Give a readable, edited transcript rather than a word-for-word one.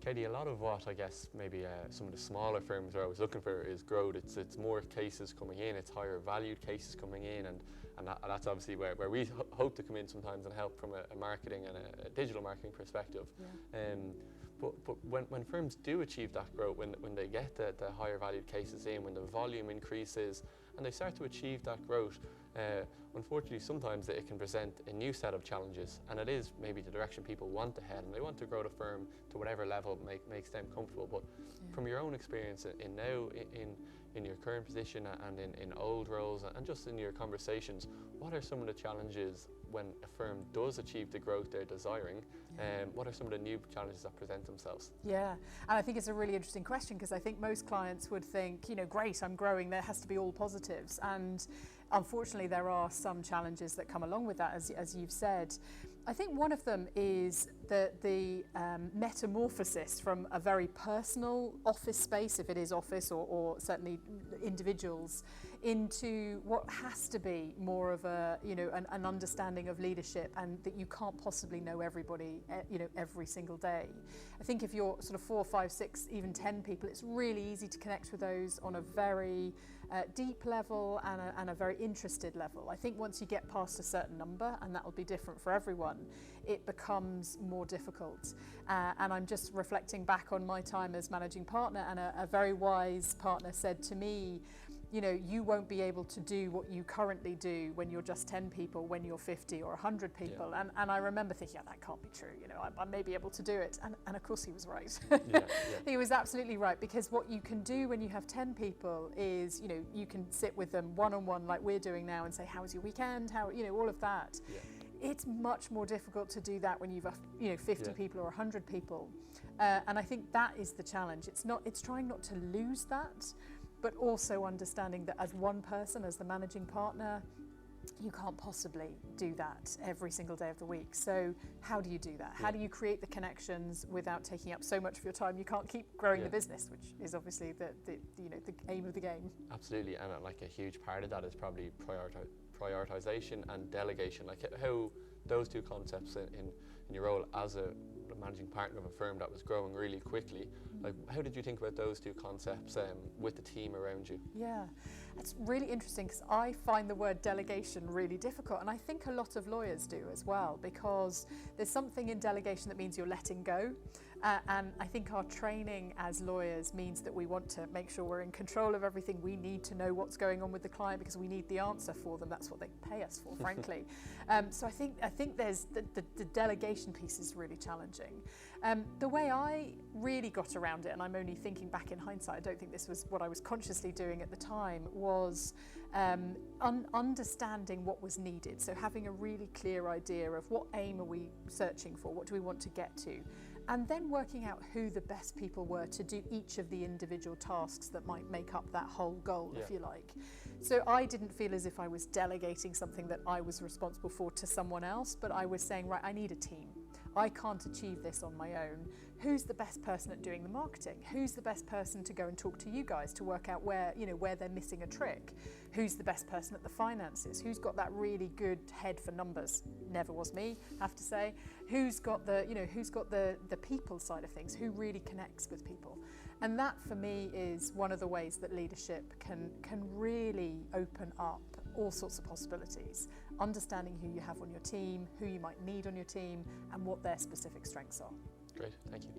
Katie, a lot of what I guess maybe some of the smaller firms are always looking for is growth. It's more cases coming in, it's higher valued cases coming in, and that's obviously where we hope to come in sometimes and help from a marketing and a digital marketing perspective. Yeah. But when firms do achieve that growth, when they get the higher valued cases in, when the volume increases and they start to achieve that growth, unfortunately sometimes it can present a new set of challenges, and it is maybe the direction people want to head, and they want to grow the firm to whatever level makes them comfortable. But from your own experience in your current position and in old roles and just in your conversations, what are some of the challenges when a firm does achieve the growth they're desiring? What are some of the new challenges that present themselves? Yeah, and I think it's a really interesting question, because I think most clients would think, you know, great, I'm growing, there has to be all positives. And unfortunately, there are some challenges that come along with that, as you've said. I think one of them is the metamorphosis from a very personal office space, if it is office or certainly individuals, into what has to be more of a, you know, an understanding of leadership, and that you can't possibly know everybody, you know, every single day. I think if you're sort of 4, 5, 6, even 10 people, it's really easy to connect with those on a very deep level and a very interested level. I think once you get past a certain number, and that will be different for everyone, it becomes more difficult. And I'm just reflecting back on my time as managing partner, and a very wise partner said to me, you know, you won't be able to do what you currently do when you're just 10 people, when you're 50 or 100 people. Yeah. And I remember thinking, yeah, that can't be true. You know, I may be able to do it. And of course he was right. He was absolutely right, because what you can do when you have 10 people is, you know, you can sit with them one-on-one like we're doing now and say, how was your weekend? How, you know, all of that. Yeah. It's much more difficult to do that when you've, you know, 50 people or 100 people. And I think that is the challenge. It's trying not to lose that, but also understanding that as one person, as the managing partner, you can't possibly do that every single day of the week. So how do you do that? How do you create the connections without taking up so much of your time? You can't keep growing the business, which is obviously the you know, the aim of the game. Absolutely, and like a huge part of that is probably prioritization and delegation. Like how those two concepts in your role as a managing partner of a firm that was growing really quickly, like how did you think about those two concepts with the team around you? Yeah, it's really interesting, because I find the word delegation really difficult, and I think a lot of lawyers do as well, because there's something in delegation that means you're letting go. And I think our training as lawyers means that we want to make sure we're in control of everything. We need to know what's going on with the client, because we need the answer for them. That's what they pay us for, frankly. So I think there's the delegation piece is really challenging. The way I really got around it, and I'm only thinking back in hindsight, I don't think this was what I was consciously doing at the time, was understanding what was needed. So having a really clear idea of what aim are we searching for, what do we want to get to, and then working out who the best people were to do each of the individual tasks that might make up that whole goal, if you like. So I didn't feel as if I was delegating something that I was responsible for to someone else, but I was saying, right, I need a team. I can't achieve this on my own. Who's the best person at doing the marketing? Who's the best person to go and talk to you guys to work out where, you know, where they're missing a trick? Who's the best person at the finances? Who's got that really good head for numbers? Never was me, have to say. Who's got the, you know, who's got the people side of things? Who really connects with people? And that for me is one of the ways that leadership can really open up all sorts of possibilities. Understanding who you have on your team, who you might need on your team, and what their specific strengths are. Great, thank you.